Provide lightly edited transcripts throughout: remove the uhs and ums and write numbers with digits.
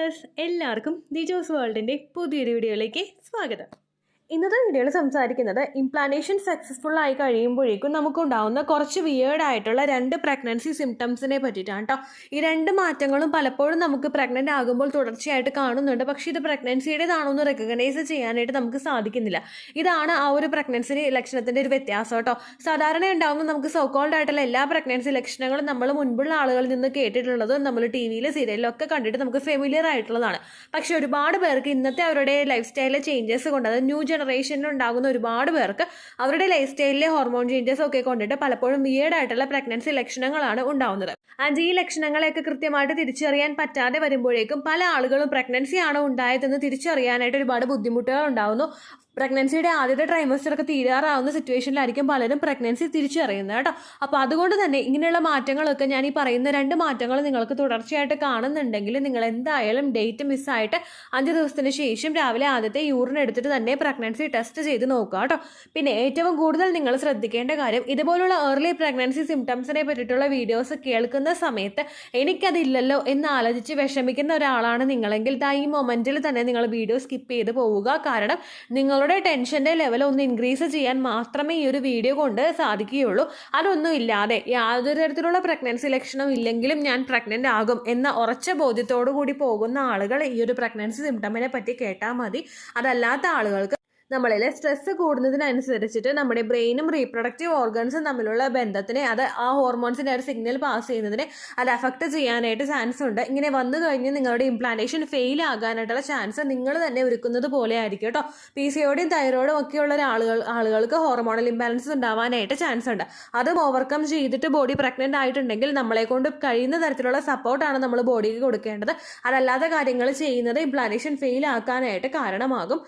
Viewers, എല്ലാവർക്കും ദിജോസ് വേൾഡിൻ്റെ പുതിയൊരു വീഡിയോയിലേക്ക് സ്വാഗതം. ഇന്നത്തെ വീഡിയോയിൽ സംസാരിക്കുന്നത് ഇംപ്ലാന്റേഷൻ സക്സസ്ഫുൾ ആയി കഴിയുമ്പോഴേക്കും നമുക്കുണ്ടാവുന്ന കുറച്ച് വിയേർഡ് ആയിട്ടുള്ള 2 പ്രഗ്നൻസി സിംറ്റംസിനെ പറ്റിയിട്ടാണ് കേട്ടോ. ഈ 2 മാറ്റങ്ങളും പലപ്പോഴും നമുക്ക് പ്രഗ്നൻ്റ് ആകുമ്പോൾ തുടർച്ചയായിട്ട് കാണുന്നുണ്ട്. പക്ഷേ ഇത് പ്രഗ്നൻസിയുടേതാണോ എന്ന് റെക്കഗ്നൈസ് ചെയ്യാനായിട്ട് നമുക്ക് സാധിക്കുന്നില്ല. ഇതാണ് ആ ഒരു പ്രഗ്നൻസി ലക്ഷണത്തിൻ്റെ ഒരു വ്യത്യാസം കേട്ടോ. സാധാരണ ഉണ്ടാകുന്ന നമുക്ക് സോക്കോൾഡ് ആയിട്ടുള്ള എല്ലാ പ്രഗ്നൻസി ലക്ഷണങ്ങളും നമ്മൾ മുൻപുള്ള ആളുകളിൽ നിന്ന് കേട്ടിട്ടുള്ളത് നമ്മൾ ടി വിയിൽ സീരിയലിലൊക്കെ കണ്ടിട്ട് നമുക്ക് ഫെമിലിയർ ആയിട്ടുള്ളതാണ്. പക്ഷേ ഒരുപാട് പേർക്ക് ഇന്നത്തെ അവരുടെ ലൈഫ് സ്റ്റൈലിലെ ചേഞ്ചസ് കൊണ്ട്, അത് ന്യൂ ജനറേഷനിൽ ഉണ്ടാകുന്ന ഒരുപാട് പേർക്ക് അവരുടെ ലൈഫ് സ്റ്റൈലിലെ ഹോർമോൺ ചേഞ്ചസ് ഒക്കെ കൊണ്ടിട്ട് പലപ്പോഴും വിയേർഡ് ആയിട്ടുള്ള പ്രഗ്നൻസി ലക്ഷണങ്ങളാണ് ഉണ്ടാവുന്നത്. ആൻഡ് ഈ ലക്ഷണങ്ങളെയൊക്കെ കൃത്യമായിട്ട് തിരിച്ചറിയാൻ പറ്റാതെ വരുമ്പോഴേക്കും പല ആളുകളും പ്രഗ്നൻസി ആണോ ഉണ്ടായതെന്ന് തിരിച്ചറിയാനായിട്ട് ഒരുപാട് ബുദ്ധിമുട്ടുകൾ ഉണ്ടാവുന്നു. പ്രഗ്നൻസിയുടെ ആദ്യത്തെ ട്രൈമസ്റ്റർ ഒക്കെ തീരാറാവുന്ന സിറ്റുവേഷനിലായിരിക്കും പലരും പ്രഗ്നൻസി തിരിച്ചറിയുന്നത് കേട്ടോ. അപ്പോൾ അതുകൊണ്ട് തന്നെ ഇങ്ങനെയുള്ള മാറ്റങ്ങളൊക്കെ, ഞാൻ ഈ പറയുന്ന 2 മാറ്റങ്ങൾ നിങ്ങൾക്ക് തുടർച്ചയായിട്ട് കാണുന്നുണ്ടെങ്കിൽ നിങ്ങൾ എന്തായാലും ഡേറ്റ് മിസ്സായിട്ട് 5 ദിവസത്തിന് ശേഷം രാവിലെ ആദ്യത്തെ യൂറിൻ എടുത്തിട്ട് തന്നെ പ്രഗ്നൻസി ടെസ്റ്റ് ചെയ്ത് നോക്കുക കേട്ടോ. പിന്നെ ഏറ്റവും കൂടുതൽ നിങ്ങൾ ശ്രദ്ധിക്കേണ്ട കാര്യം, ഇതുപോലുള്ള ഏർലി പ്രഗ്നൻസി സിംറ്റംസിനെ പറ്റിയിട്ടുള്ള വീഡിയോസ് കേൾക്കുന്ന സമയത്ത് എനിക്കതില്ലല്ലോ എന്ന് ആലോചിച്ച് വിഷമിക്കുന്ന ഒരാളാണ് നിങ്ങളെങ്കിൽ ഈ മൊമെന്റിൽ തന്നെ നിങ്ങൾ വീഡിയോ സ്കിപ്പ് ചെയ്ത് പോവുക. കാരണം നിങ്ങളുടെ ടെൻഷന്റെ ലെവൽ ഒന്ന് ഇൻക്രീസ് ചെയ്യാൻ മാത്രമേ ഈ ഒരു വീഡിയോ കൊണ്ട് സാധിക്കുകയുള്ളൂ. അതൊന്നും ഇല്ലാതെ യാതൊരു തരത്തിലുള്ള പ്രഗ്നൻസി ലക്ഷണം ഇല്ലെങ്കിലും ഞാൻ പ്രഗ്നന്റ് ആകും എന്ന ഉറച്ച ബോധ്യത്തോടു കൂടി പോകുന്ന ആളുകൾ ഈ ഒരു പ്രഗ്നൻസി സിംറ്റമിനെ പറ്റി കേട്ടാൽ മതി. അതല്ലാത്ത ആളുകൾക്ക് നമ്മളിൽ സ്ട്രെസ് കൂടുന്നതിനനുസരിച്ചിട്ട് നമ്മുടെ ബ്രെയിനും റീപ്രൊഡക്റ്റീവ് ഓർഗൻസും തമ്മിലുള്ള ബന്ധത്തിനെ, അത് ആ ഹോർമോൺസിൻ്റെ ഒരു സിഗ്നൽ പാസ് ചെയ്യുന്നതിനെ അത് അഫക്റ്റ് ചെയ്യാനായിട്ട് ചാൻസ് ഉണ്ട്. ഇങ്ങനെ വന്നു കഴിഞ്ഞ് നിങ്ങളുടെ ഇംപ്ലാന്റേഷൻ ഫെയിൽ ആകാനായിട്ടുള്ള ചാൻസ് നിങ്ങൾ തന്നെ ഒരുക്കുന്നത് പോലെ ആയിരിക്കും കേട്ടോ. PCODയും തൈറോയിഡും ഒക്കെയുള്ള ആളുകൾക്ക് ഹോർമോണൽ ഇംബാലൻസ് ഉണ്ടാവാനായിട്ട് ചാൻസ് ഉണ്ട്. അതും ഓവർകം ചെയ്തിട്ട് ബോഡി പ്രഗ്നന്റ് ആയിട്ടുണ്ടെങ്കിൽ നമ്മളെ കൊണ്ട് കഴിയുന്ന തരത്തിലുള്ള സപ്പോർട്ടാണ് നമ്മൾ ബോഡിക്ക് കൊടുക്കേണ്ടത്. അതല്ലാത്ത കാര്യങ്ങൾ ചെയ്യുന്നത് ഇംപ്ലാന്റേഷൻ ഫെയിൽ ആക്കാനായിട്ട് കാരണമാകും.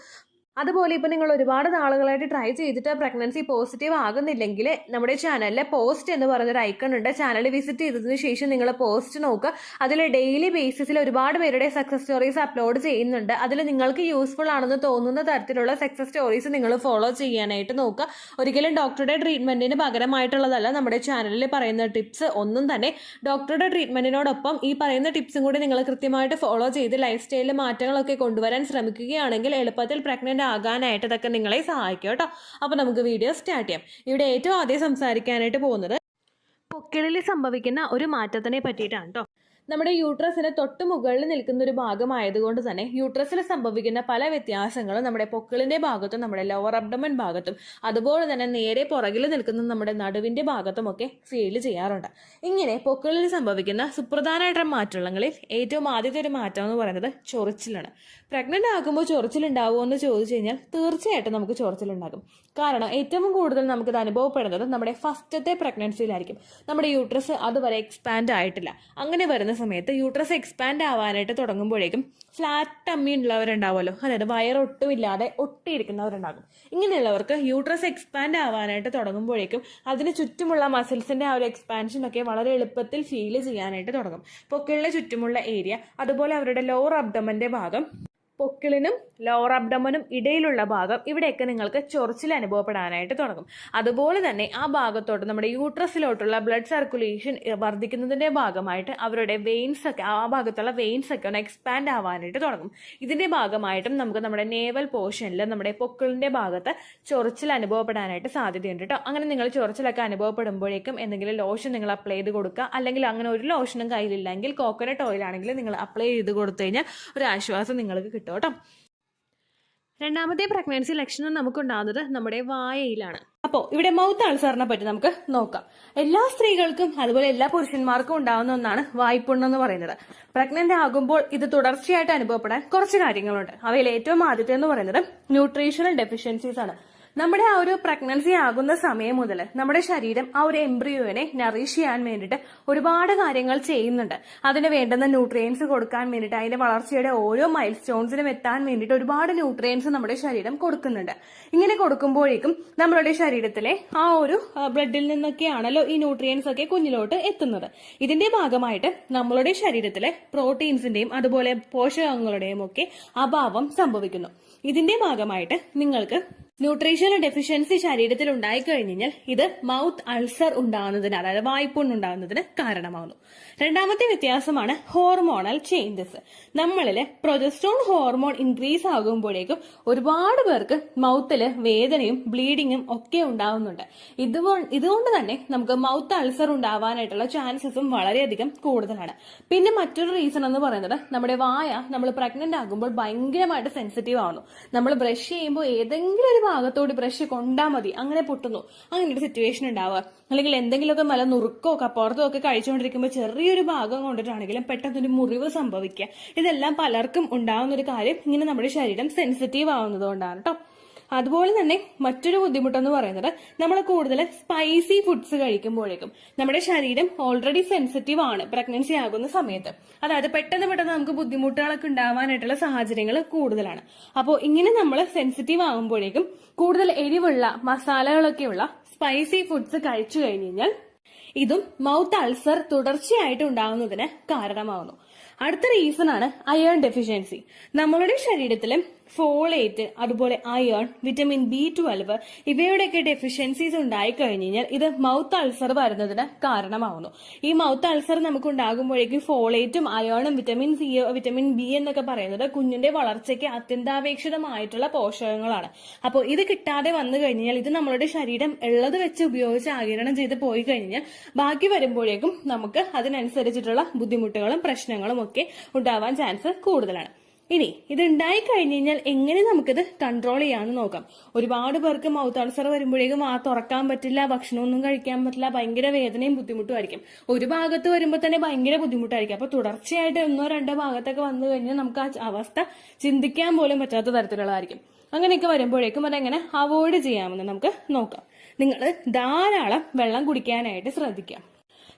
അതുപോലെ ഇപ്പോൾ നിങ്ങൾ ഒരുപാട് നാളുകളായിട്ട് ട്രൈ ചെയ്തിട്ട് പ്രഗ്നൻസി പോസിറ്റീവ് ആകുന്നില്ലെങ്കിൽ നമ്മുടെ ചാനലിലെ പോസ്റ്റ് എന്ന് പറഞ്ഞൊരു ഐക്കൺ ഉണ്ട്. ചാനൽ വിസിറ്റ് ചെയ്തതിന് ശേഷം നിങ്ങൾ പോസ്റ്റ് നോക്കുക. അതിൽ ഡെയിലി ബേസിസിൽ ഒരുപാട് പേരുടെ സക്സസ് സ്റ്റോറീസ് അപ്ലോഡ് ചെയ്യുന്നുണ്ട്. അതിൽ നിങ്ങൾക്ക് യൂസ്ഫുൾ ആണെന്ന് തോന്നുന്ന തരത്തിലുള്ള സക്സസ് സ്റ്റോറീസ് നിങ്ങൾ ഫോളോ ചെയ്യാനായിട്ട് നോക്കുക. ഒരിക്കലും ഡോക്ടറുടെ ട്രീറ്റ്മെൻറ്റിന് പകരമായിട്ടുള്ളതല്ല നമ്മുടെ ചാനലിൽ പറയുന്ന ടിപ്സ് ഒന്നും തന്നെ. ഡോക്ടറുടെ ട്രീറ്റ്മെൻറ്റിനോടൊപ്പം ഈ പറയുന്ന ടിപ്സും കൂടി നിങ്ങൾ കൃത്യമായിട്ട് ഫോളോ ചെയ്ത് ലൈഫ് സ്റ്റൈലിൽ മാറ്റങ്ങളൊക്കെ കൊണ്ടുവരാൻ ശ്രമിക്കുകയാണെങ്കിൽ എളുപ്പത്തിൽ പ്രഗ്നന്റ് ആകാനായിട്ട് ഇതൊക്കെ നിങ്ങളെ സഹായിക്കും കേട്ടോ. അപ്പോൾ നമുക്ക് വീഡിയോ സ്റ്റാർട്ട് ചെയ്യാം. ഇവിടെ ഏറ്റവും ആദ്യം സംസാരിക്കാനായിട്ട് പോകുന്നത് പൊക്കിളിൽ സംഭവിക്കുന്ന ഒരു മാറ്റത്തിനെ പറ്റിയിട്ടാണ് കേട്ടോ. നമ്മുടെ യൂട്രസിന് തൊട്ട് മുകളിൽ നിൽക്കുന്ന ഒരു ഭാഗമായതുകൊണ്ട് തന്നെ യൂട്രസിൽ സംഭവിക്കുന്ന പല വ്യത്യാസങ്ങളും നമ്മുടെ പൊക്കിളിൻ്റെ ഭാഗത്തും നമ്മുടെ ലോവർ അബ്ഡമൻ ഭാഗത്തും അതുപോലെ തന്നെ നേരെ പുറകിൽ നിൽക്കുന്ന നമ്മുടെ നടുവിൻ്റെ ഭാഗത്തും ഒക്കെ ഫീൽ ചെയ്യാറുണ്ട്. ഇങ്ങനെ പൊക്കിളിൽ സംഭവിക്കുന്ന സുപ്രധാനമായിട്ടുള്ള മാറ്റങ്ങളിൽ ഏറ്റവും ആദ്യത്തെ ഒരു മാറ്റം എന്ന് പറയുന്നത് ചൊറിച്ചിലാണ്. പ്രഗ്നന്റ് ആകുമ്പോൾ ചൊറിച്ചിലുണ്ടാവുമോ എന്ന് ചോദിച്ചു കഴിഞ്ഞാൽ തീർച്ചയായിട്ടും നമുക്ക് ചൊറിച്ചിലുണ്ടാകും. കാരണം ഏറ്റവും കൂടുതൽ നമുക്കിത് അനുഭവപ്പെടുന്നത് നമ്മുടെ ഫസ്റ്റത്തെ പ്രഗ്നൻസിയിലായിരിക്കും. നമ്മുടെ യൂട്രസ് അതുവരെ എക്സ്പാൻഡ് ആയിട്ടില്ല. അങ്ങനെ വരുന്ന സമയത്ത് യൂട്രസ് എക്സ്പാൻഡ് ആവാനായിട്ട് തുടങ്ങുമ്പോഴേക്കും ഫ്ലാറ്റ് ടമ്മി ഉള്ളവരുണ്ടാവുമല്ലോ, അതായത് വയറൊട്ടുമില്ലാതെ ഒട്ടിയിരിക്കുന്നവരുണ്ടാകും. ഇങ്ങനെയുള്ളവർക്ക് യൂട്രസ് എക്സ്പാൻഡ് ആവാനായിട്ട് തുടങ്ങുമ്പോഴേക്കും അതിന് ചുറ്റുമുള്ള മസിൽസിന്റെ ആ ഒരു എക്സ്പാൻഷനൊക്കെ വളരെ എളുപ്പത്തിൽ ഫീൽ ചെയ്യാനായിട്ട് തുടങ്ങും. പൊക്കിളിന് ചുറ്റുമുള്ള ഏരിയ, അതുപോലെ അവരുടെ ലോവർ അബ്ഡമന്റെ ഭാഗം, പൊക്കിളിനും ലോവർ അബ്ഡമനും ഇടയിലുള്ള ഭാഗം, ഇവിടെയൊക്കെ നിങ്ങൾക്ക് ചൊറിച്ചിൽ അനുഭവപ്പെടാനായിട്ട് തുടങ്ങും. അതുപോലെ തന്നെ ആ ഭാഗത്തോട്ട് നമ്മുടെ യൂട്രസിലോട്ടുള്ള ബ്ലഡ് സർക്കുലേഷൻ വർദ്ധിക്കുന്നതിൻ്റെ ഭാഗമായിട്ട് അവരുടെ വെയിൻസ് ഒക്കെ, ആ ഭാഗത്തുള്ള വെയിൻസ് ഒക്കെ ഒന്ന് എക്സ്പാൻഡ് ആവാനായിട്ട് തുടങ്ങും. ഇതിൻ്റെ ഭാഗമായിട്ടും നമുക്ക് നമ്മുടെ നേവൽ പോർഷനിൽ, നമ്മുടെ പൊക്കിളിൻ്റെ ഭാഗത്ത് ചൊറിച്ചിൽ അനുഭവപ്പെടാനായിട്ട് സാധ്യതയുണ്ട് കേട്ടോ. അങ്ങനെ നിങ്ങൾ ചൊറിച്ചിലൊക്കെ അനുഭവപ്പെടുമ്പോഴേക്കും എന്തെങ്കിലും ലോഷൻ നിങ്ങൾ അപ്ലൈ ചെയ്ത് കൊടുക്കുക. അല്ലെങ്കിൽ അങ്ങനെ ഒരു ലോഷനും കയ്യിലില്ലെങ്കിൽ കോക്കനട്ട് ഓയിൽ ആണെങ്കിൽ നിങ്ങൾ അപ്ലൈ ചെയ്ത് കൊടുത്തു കഴിഞ്ഞാൽ ഒരു ആശ്വാസം നിങ്ങൾക്ക് കിട്ടും കേട്ടോ. രണ്ടാമത്തെ പ്രഗ്നൻസി ലക്ഷണം നമുക്കുണ്ടാകുന്നത് നമ്മുടെ വായയിലാണ്. അപ്പോൾ ഇവിടെ മൗത്ത് അൾസറിനെ പറ്റി നമുക്ക് നോക്കാം. എല്ലാ സ്ത്രീകൾക്കും അതുപോലെ എല്ലാ പുരുഷന്മാർക്കും ഉണ്ടാകുന്ന ഒന്നാണ് വായ്പുണ്ണ് എന്ന് പറയുന്നത്. പ്രഗ്നന്റ് ആകുമ്പോൾ ഇത് തുടർച്ചയായിട്ട് അനുഭവപ്പെടാൻ കുറച്ച് കാര്യങ്ങളുണ്ട്. അവയിൽ ഏറ്റവും ആദ്യത്തെ എന്ന് പറയുന്നത് ന്യൂട്രീഷണൽ ഡെഫിഷ്യൻസീസ് ആണ്. നമ്മുടെ ആ ഒരു പ്രഗ്നൻസി ആകുന്ന സമയം മുതൽ നമ്മുടെ ശരീരം ആ ഒരു എംബ്രിയോനെ നറിഷ് ചെയ്യാൻ വേണ്ടിയിട്ട് ഒരുപാട് കാര്യങ്ങൾ ചെയ്യുന്നുണ്ട്. അതിന് വേണ്ടുന്ന ന്യൂട്രിയൻസ് കൊടുക്കാൻ വേണ്ടിയിട്ട്, അതിന്റെ വളർച്ചയുടെ ഓരോ മൈൽ സ്റ്റോൺസിനും എത്താൻ വേണ്ടിയിട്ട് ഒരുപാട് ന്യൂട്രിയൻസ് നമ്മുടെ ശരീരം കൊടുക്കുന്നുണ്ട്. ഇങ്ങനെ കൊടുക്കുമ്പോഴേക്കും നമ്മളുടെ ശരീരത്തിലെ ആ ഒരു ബ്ലഡിൽ നിന്നൊക്കെയാണല്ലോ ഈ ന്യൂട്രിയൻസ് ഒക്കെ കുഞ്ഞിലോട്ട് എത്തുന്നത്. ഇതിന്റെ ഭാഗമായിട്ട് നമ്മളുടെ ശരീരത്തിലെ പ്രോട്ടീൻസിന്റെയും അതുപോലെ പോഷകങ്ങളുടെയും ഒക്കെ അഭാവം സംഭവിക്കുന്നു. ഇതിന്റെ ഭാഗമായിട്ട് നിങ്ങൾക്ക് ന്യൂട്രീഷൻ ഡെഫിഷ്യൻസി ശരീരത്തിൽ ഉണ്ടായിക്കഴിഞ്ഞാൽ ഇത് മൗത്ത് അൾസർ ഉണ്ടാകുന്നതിന്, അതായത് വായ്പുണ്ണ് ഉണ്ടാകുന്നതിന് കാരണമാകുന്നു. രണ്ടാമത്തെ വ്യത്യാസമാണ് ഹോർമോണൽ ചേഞ്ചസ്. നമ്മളില് പ്രൊജസ്ട്രോൺ ഹോർമോൺ ഇൻക്രീസ് ആകുമ്പോഴേക്കും ഒരുപാട് പേർക്ക് മൗത്തില് വേദനയും ബ്ലീഡിങ്ങും ഒക്കെ ഉണ്ടാകുന്നുണ്ട്. ഇതുകൊണ്ട് തന്നെ നമുക്ക് മൗത്ത് അൾസർ ഉണ്ടാവാനായിട്ടുള്ള ചാൻസസും വളരെയധികം കൂടുതലാണ്. പിന്നെ മറ്റൊരു റീസൺ എന്ന് പറയുന്നത് നമ്മുടെ വായ നമ്മൾ പ്രഗ്നന്റ് ആകുമ്പോൾ ഭയങ്കരമായിട്ട് സെൻസിറ്റീവ് ആവുന്നു. നമ്മൾ ബ്രഷ് ചെയ്യുമ്പോൾ ഏതെങ്കിലും ഒരു ഭാഗത്തോട് ബ്രഷ് കൊണ്ടാൽ മതി അങ്ങനെ പൊട്ടുന്നു, അങ്ങനെ ഒരു സിറ്റുവേഷൻ ഉണ്ടാവുക. അല്ലെങ്കിൽ എന്തെങ്കിലുമൊക്കെ നല്ല നുറുക്കോ കപ്പുറത്തോ ഒക്കെ കഴിച്ചുകൊണ്ടിരിക്കുമ്പോൾ ചെറിയൊരു ഭാഗം കൊണ്ടിട്ടാണെങ്കിലും പെട്ടെന്നൊരു മുറിവ് സംഭവിക്കുക. ഇതെല്ലാം പലർക്കും ഉണ്ടാവുന്ന ഒരു കാര്യം ഇങ്ങനെ നമ്മുടെ ശരീരം സെൻസിറ്റീവ് ആവുന്നത് കൊണ്ടാണ് കേട്ടോ. അതുപോലെ തന്നെ മറ്റൊരു ബുദ്ധിമുട്ടെന്ന് പറയുന്നത് നമ്മൾ കൂടുതൽ സ്പൈസി ഫുഡ്സ് കഴിക്കുമ്പോഴേക്കും നമ്മുടെ ശരീരം ഓൾറെഡി സെൻസിറ്റീവ് ആണ് പ്രഗ്നൻസി ആകുന്ന സമയത്ത്. അതായത് പെട്ടെന്ന് നമുക്ക് ബുദ്ധിമുട്ടുകളൊക്കെ ഉണ്ടാവാനായിട്ടുള്ള സാഹചര്യങ്ങൾ കൂടുതലാണ്. അപ്പോൾ ഇങ്ങനെ നമ്മൾ സെൻസിറ്റീവ് ആകുമ്പോഴേക്കും കൂടുതൽ എരിവുള്ള മസാലകളൊക്കെയുള്ള സ്പൈസി ഫുഡ്സ് കഴിച്ചു കഴിഞ്ഞാൽ ഇതും മൗത്ത് അൾസർ തുടർച്ചയായിട്ട് ഉണ്ടാകുന്നതിന് കാരണമാകുന്നു. അടുത്ത റീസൺ ആണ് അയേൺ ഡെഫിഷ്യൻസി. നമ്മളുടെ ശരീരത്തില് ഫോളേറ്റ്, അതുപോലെ അയേൺ, വിറ്റമിൻ B12 ഇവയുടെയൊക്കെ ഡെഫിഷ്യൻസീസ് ഉണ്ടായി കഴിഞ്ഞാൽ ഇത് മൗത്ത് അൾസർ വരുന്നതിന് കാരണമാവുന്നു. ഈ മൗത്ത് അൾസർ നമുക്ക് ഉണ്ടാകുമ്പോഴേക്കും ഫോളേറ്റും അയേണും വിറ്റമിൻ B എന്നൊക്കെ പറയുന്നത് കുഞ്ഞിന്റെ വളർച്ചയ്ക്ക് അത്യന്താപേക്ഷിതമായിട്ടുള്ള പോഷകങ്ങളാണ്. അപ്പോൾ ഇത് കിട്ടാതെ വന്നു കഴിഞ്ഞാൽ ഇത് നമ്മളുടെ ശരീരം ഉള്ളത് വെച്ച് ഉപയോഗിച്ച് ആഗിരണം ചെയ്ത് പോയി കഴിഞ്ഞാൽ ബാക്കി വരുമ്പോഴേക്കും നമുക്ക് അതിനനുസരിച്ചിട്ടുള്ള ബുദ്ധിമുട്ടുകളും പ്രശ്നങ്ങളും ഒക്കെ ഉണ്ടാവാൻ ചാൻസ് കൂടുതലാണ്. ഇനി ഇത് ഉണ്ടായി കഴിഞ്ഞു കഴിഞ്ഞാൽ എങ്ങനെ നമുക്കിത് കൺട്രോൾ ചെയ്യാമെന്ന് നോക്കാം. ഒരുപാട് പേർക്ക് മൗത്ത് അൾസർ വരുമ്പോഴേക്കും തുറക്കാൻ പറ്റില്ല, ഭക്ഷണമൊന്നും കഴിക്കാൻ പറ്റില്ല, ഭയങ്കര വേദനയും ബുദ്ധിമുട്ടും ആയിരിക്കും. ഒരു ഭാഗത്ത് വരുമ്പോൾ തന്നെ ഭയങ്കര ബുദ്ധിമുട്ടായിരിക്കും. അപ്പൊ തുടർച്ചയായിട്ട് 1-2 ഭാഗത്തൊക്കെ വന്നു കഴിഞ്ഞാൽ നമുക്ക് ആ അവസ്ഥ ചിന്തിക്കാൻ പോലും പറ്റാത്ത തരത്തിലുള്ളതായിരിക്കും. അങ്ങനെയൊക്കെ വരുമ്പോഴേക്കും അതെങ്ങനെ അവോയ്ഡ് ചെയ്യാമെന്ന് നമുക്ക് നോക്കാം. നിങ്ങൾ ധാരാളം വെള്ളം കുടിക്കാനായിട്ട് ശ്രദ്ധിക്കാം.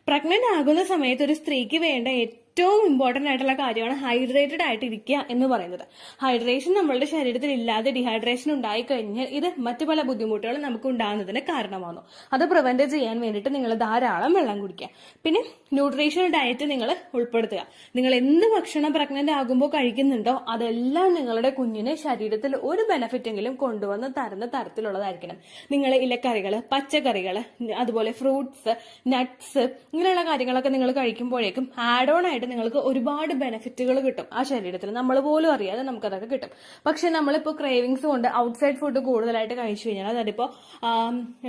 പ്രഗ്നന്റ് ആകുന്ന സമയത്ത് ഒരു സ്ത്രീക്ക് വേണ്ട ഏറ്റവും ഇമ്പോർട്ടന്റ് ആയിട്ടുള്ള കാര്യമാണ് ഹൈഡ്രേറ്റഡ് ആയിട്ട് ഇരിക്കുക എന്ന് പറയുന്നത്. ഹൈഡ്രേഷൻ നമ്മളുടെ ശരീരത്തിൽ ഇല്ലാതെ ഡിഹൈഡ്രേഷൻ ഉണ്ടായി കഴിഞ്ഞാൽ ഇത് മറ്റു പല ബുദ്ധിമുട്ടുകളും നമുക്ക് ഉണ്ടാകുന്നതിന് കാരണമാകുന്നു. അത് പ്രിവെന്റ് ചെയ്യാൻ വേണ്ടിയിട്ട് നിങ്ങൾ ധാരാളം വെള്ളം കുടിക്കുക. പിന്നെ ന്യൂട്രീഷണൽ ഡയറ്റ് നിങ്ങൾ ഉൾപ്പെടുത്തുക. നിങ്ങൾ എന്ത് ഭക്ഷണം പ്രഗ്നന്റ് ആകുമ്പോൾ കഴിക്കുന്നുണ്ടോ അതെല്ലാം നിങ്ങളുടെ കുഞ്ഞിന് ശരീരത്തിൽ ഒരു ബെനഫിറ്റെങ്കിലും കൊണ്ടുവന്ന് തരുന്ന തരത്തിലുള്ളതായിരിക്കണം. നിങ്ങൾ ഇലക്കറികൾ, പച്ചക്കറികൾ, അതുപോലെ ഫ്രൂട്ട്സ്, നട്ട്സ് ഇങ്ങനെയുള്ള കാര്യങ്ങളൊക്കെ നിങ്ങൾ കഴിക്കുമ്പോഴേക്കും ആഡ് ഓൺ ആയിട്ട് നിങ്ങൾക്ക് ഒരുപാട് ബെനിഫിറ്റുകൾ കിട്ടും ആ ശരീരത്തിൽ. നമ്മൾ പോലും അറിയാതെ നമുക്കതൊക്കെ കിട്ടും. പക്ഷെ നമ്മളിപ്പോൾ ക്രേവിങ്സ് കൊണ്ട് ഔട്ട്സൈഡ് ഫുഡ് കൂടുതലായിട്ട് കഴിച്ചു കഴിഞ്ഞാൽ, അതായതിപ്പോ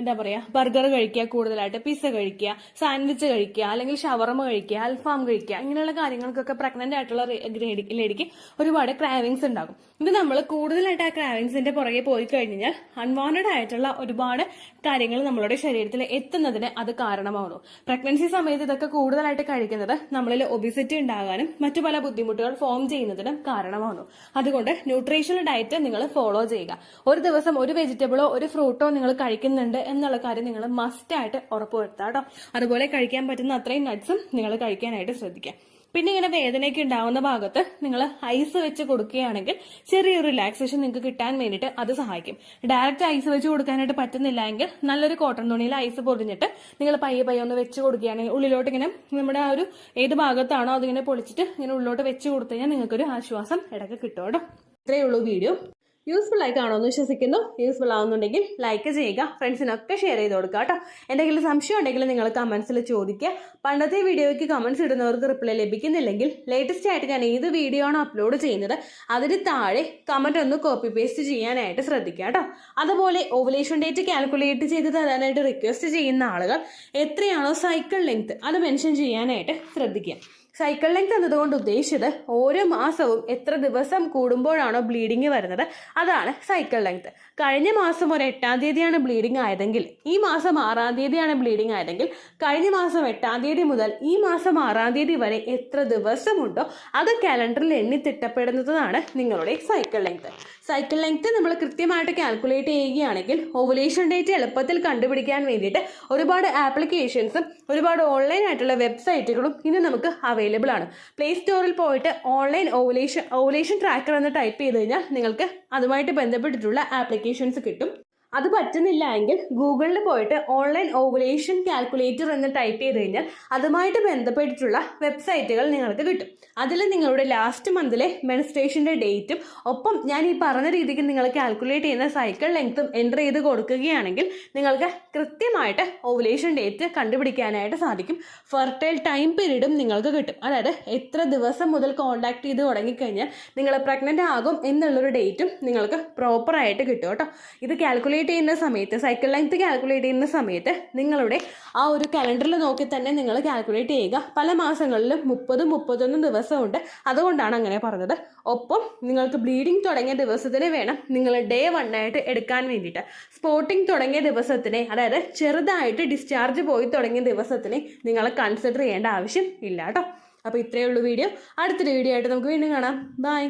എന്താ പറയാ, ബർഗർ കഴിക്കുക, കൂടുതലായിട്ട് പിസ്സ കഴിക്കുക, സാൻഡ്വിച്ച് കഴിക്കുക, അല്ലെങ്കിൽ ഷവർമ കഴിക്കുക, അൽഫാം കഴിക്കുക, ഇങ്ങനെയുള്ള കാര്യങ്ങൾക്കൊക്കെ പ്രഗ്നന്റ് ആയിട്ടുള്ള ലേഡിക്ക് ഒരുപാട് ക്രാവിങ്സ് ഉണ്ടാകും. ഇത് നമ്മൾ കൂടുതലായിട്ട് ആ ക്രാവിങ്സിന്റെ പുറകെ പോയി കഴിഞ്ഞാൽ അൺവാണ്ടഡ് ആയിട്ടുള്ള ഒരുപാട് കാര്യങ്ങൾ നമ്മളുടെ ശരീരത്തിൽ എത്തുന്നതിന് അത് കാരണമാകുന്നു. പ്രഗ്നൻസി സമയത്ത് ഇതൊക്കെ കൂടുതലായിട്ട് കഴിക്കുന്നത് നമ്മളിൽ ഒബിസിറ്റി ഉണ്ടാകാനും മറ്റു പല ബുദ്ധിമുട്ടുകൾ ഫോം ചെയ്യുന്നതിനും കാരണമാകുന്നു. അതുകൊണ്ട് ന്യൂട്രീഷണൽ ഡയറ്റ് നിങ്ങൾ ഫോളോ ചെയ്യുക. ഒരു ദിവസം ഒരു വെജിറ്റബിളോ ഒരു ഫ്രൂട്ടോ നിങ്ങൾ കഴിക്കുന്നുണ്ട് എന്നുള്ള കാര്യം നിങ്ങൾ മസ്റ്റ് ആയിട്ട് ഉറപ്പുവരുത്തുക കേട്ടോ. അതുപോലെ കഴിക്കാൻ പറ്റുന്ന അത്രയും നട്ട്സും നിങ്ങൾ കഴിക്കാനായിട്ട് ശ്രദ്ധിക്കുക. പിന്നെ ഇങ്ങനെ വേദനയൊക്കെ ഉണ്ടാവുന്ന ഭാഗത്ത് നിങ്ങൾ ഐസ് വെച്ച് കൊടുക്കുകയാണെങ്കിൽ ചെറിയൊരു റിലാക്സേഷൻ നിങ്ങൾക്ക് കിട്ടാൻ വേണ്ടിയിട്ട് അത് സഹായിക്കും. ഡയറക്റ്റ് ഐസ് വെച്ച് കൊടുക്കാനായിട്ട് പറ്റുന്നില്ല എങ്കിൽ നല്ലൊരു കോട്ടൺ തുണിയിൽ ഐസ് പൊടിഞ്ഞിട്ട് നിങ്ങൾ പയ്യെ ഒന്ന് വെച്ച് കൊടുക്കുകയാണെങ്കിൽ ഉള്ളിലോട്ട് ഇങ്ങനെ നമ്മുടെ ആ ഒരു ഏത് ഭാഗത്താണോ അതിങ്ങനെ പൊളിച്ചിട്ട് ഇങ്ങനെ ഉള്ളിലോട്ട് വെച്ച് കൊടുത്തു കഴിഞ്ഞാൽ നിങ്ങൾക്കൊരു ആശ്വാസം ഇടയ്ക്ക് കിട്ടും കേട്ടോ. ഇത്രയേ ഉള്ളൂ വീഡിയോ. യൂസ്ഫുൾ ആയി കാണുമെന്ന് വിശ്വസിക്കുന്നു. യൂസ്ഫുൾ ആവുന്നുണ്ടെങ്കിൽ ലൈക്ക് ചെയ്യുക, ഫ്രണ്ട്സിനൊക്കെ ഷെയർ ചെയ്ത് കൊടുക്കുക കേട്ടോ. എന്തെങ്കിലും സംശയം ഉണ്ടെങ്കിൽ നിങ്ങൾ കമന്റ്സിൽ ചോദിക്കുക. പണ്ടത്തെ വീഡിയോയ്ക്ക് കമന്റ്സ് ഇടുന്നവർക്ക് റിപ്ലൈ ലഭിക്കുന്നില്ലെങ്കിൽ ലേറ്റസ്റ്റ് ആയിട്ട് ഞാൻ ഏത് വീഡിയോ ആണോ അപ്ലോഡ് ചെയ്യുന്നത് അതിന് താഴെ കമന്റ് ഒന്ന് കോപ്പി പേസ്റ്റ് ചെയ്യാനായിട്ട് ശ്രദ്ധിക്കുക കേട്ടോ. അതുപോലെ ഓവുലേഷൻ ഡേറ്റ് കാൽക്കുലേറ്റ് ചെയ്ത് തരാനായിട്ട് റിക്വസ്റ്റ് ചെയ്യുന്ന ആളുകൾ എത്രയാണോ സൈക്കിൾ ലെങ്ത് അത് മെൻഷൻ ചെയ്യാനായിട്ട് ശ്രദ്ധിക്കുക. സൈക്കിൾ ലെങ്ത് എന്നതുകൊണ്ട് ഉദ്ദേശിച്ചത് ഓരോ മാസവും എത്ര ദിവസം കൂടുമ്പോഴാണോ ബ്ലീഡിങ് വരുന്നത് അതാണ് സൈക്കിൾ ലെങ്ത്. കഴിഞ്ഞ മാസം ഒരു 8-ാം തീയതിയാണ് ബ്ലീഡിങ് ആയതെങ്കിൽ ഈ മാസം 6-ാം തീയതിയാണ് ബ്ലീഡിങ് ആയതെങ്കിൽ കഴിഞ്ഞ മാസം 8-ാം തീയതി മുതൽ ഈ മാസം 6-ാം തീയതി വരെ എത്ര ദിവസമുണ്ടോ അത് കാലണ്ടറിൽ എണ്ണി തിട്ടപ്പെടുന്നതാണ് നിങ്ങളുടെ സൈക്കിൾ ലെങ്ത്. സൈക്കിൾ ലെങ്ത് നമ്മൾ കൃത്യമായിട്ട് കാൽക്കുലേറ്റ് ചെയ്യുകയാണെങ്കിൽ ഓവുലേഷൻ ഡേറ്റ് എളുപ്പത്തിൽ കണ്ടുപിടിക്കാൻ വേണ്ടിയിട്ട് ഒരുപാട് ആപ്ലിക്കേഷൻസും ഒരുപാട് ഓൺലൈൻ ആയിട്ടുള്ള വെബ്സൈറ്റുകളും ഇന്ന് നമുക്ക് അവൈലബിൾ ആണ്. പ്ലേ സ്റ്റോറിൽ പോയിട്ട് ഓൺലൈൻ ഓവുലേഷൻ ട്രാക്കർ എന്ന് ടൈപ്പ് ചെയ്ത് കഴിഞ്ഞാൽ നിങ്ങൾക്ക് അതുമായിട്ട് ബന്ധപ്പെട്ടിട്ടുള്ള ആപ്ലിക്കേഷൻസ് കിട്ടും. അത് പറ്റുന്നില്ല എങ്കിൽ ഗൂഗിളിൽ പോയിട്ട് ഓൺലൈൻ ഓവുലേഷൻ കാൽക്കുലേറ്റർ എന്ന് ടൈപ്പ് ചെയ്ത് കഴിഞ്ഞാൽ അതുമായിട്ട് ബന്ധപ്പെട്ടിട്ടുള്ള വെബ്സൈറ്റുകൾ നിങ്ങൾക്ക് കിട്ടും. അതിൽ നിങ്ങളുടെ ലാസ്റ്റ് മന്തിലെ മെൻസ്ട്രേഷൻ്റെ ഡേറ്റും ഒപ്പം ഞാൻ ഈ പറഞ്ഞ രീതിക്ക് നിങ്ങൾ കാൽക്കുലേറ്റ് ചെയ്യുന്ന സൈക്കിൾ ലെങ്ത്തും എൻ്റർ ചെയ്ത് കൊടുക്കുകയാണെങ്കിൽ നിങ്ങൾക്ക് കൃത്യമായിട്ട് ഓവുലേഷൻ ഡേറ്റ് കണ്ടുപിടിക്കാനായിട്ട് സാധിക്കും. ഫെർട്ടൈൽ ടൈം പീരീഡും നിങ്ങൾക്ക് കിട്ടും. അതായത് എത്ര ദിവസം മുതൽ കോൺടാക്ട് ചെയ്ത് തുടങ്ങിക്കഴിഞ്ഞാൽ നിങ്ങൾ പ്രഗ്നൻ്റ് ആകും എന്നുള്ളൊരു ഡേറ്റും നിങ്ങൾക്ക് പ്രോപ്പറായിട്ട് കിട്ടും കേട്ടോ. ഇത് കാൽക്കുലേറ്റ് ചെയ്യുന്ന സമയത്ത്, സൈക്കിൾ ലെങ്ത് കാൽക്കുലേറ്റ് ചെയ്യുന്ന സമയത്ത് നിങ്ങളുടെ ആ ഒരു കലണ്ടറിൽ നോക്കി തന്നെ നിങ്ങൾ കാൽക്കുലേറ്റ് ചെയ്യുക. പല മാസങ്ങളിലും 30-31 ദിവസമുണ്ട്, അതുകൊണ്ടാണ് അങ്ങനെ പറഞ്ഞത്. ഒപ്പം നിങ്ങൾക്ക് ബ്ലീഡിങ് തുടങ്ങിയ ദിവസത്തിന് വേണം നിങ്ങൾ ഡേ 1 ആയിട്ട് എടുക്കാൻ വേണ്ടിയിട്ട്. സ്പോട്ടിങ് തുടങ്ങിയ ദിവസത്തിനെ, അതായത് ചെറുതായിട്ട് ഡിസ്ചാർജ് പോയി തുടങ്ങിയ ദിവസത്തിനെ നിങ്ങൾ കൺസിഡർ ചെയ്യേണ്ട ആവശ്യം ഇല്ല കേട്ടോ. അപ്പോൾ ഇത്രയേ ഉള്ളൂ വീഡിയോ. അടുത്തൊരു വീഡിയോ ആയിട്ട് നമുക്ക് വീണ്ടും കാണാം. ബൈ.